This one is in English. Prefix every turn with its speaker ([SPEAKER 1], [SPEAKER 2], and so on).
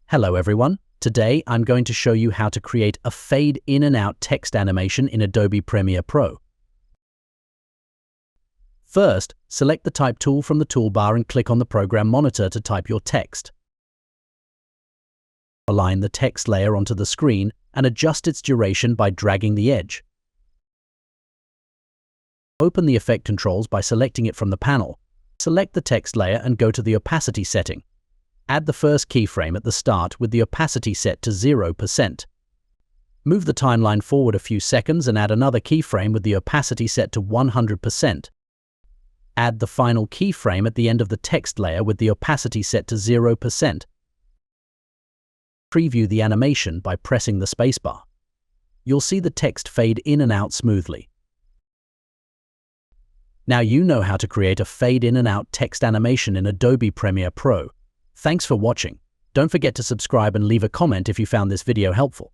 [SPEAKER 1] Hello everyone. Today I'm going to show you how to create a fade in and out text animation in Adobe Premiere Pro. First, select the Type tool from the toolbar and click on the program monitor to type your text. Align the text layer onto the screen and adjust its duration by dragging the edge. Open the effect controls by selecting it from the panel. Select the text layer and go to the opacity setting. Add the first keyframe at the start with the opacity set to 0%. Move the timeline forward a few seconds and add another keyframe with the opacity set to 100%. Add the final keyframe at the end of the text layer with the opacity set to 0%. Preview the animation by pressing the spacebar. You'll see the text fade in and out smoothly. Now you know how to create a fade in and out text animation in Adobe Premiere Pro. Thanks for watching. Don't forget to subscribe and leave a comment if you found this video helpful.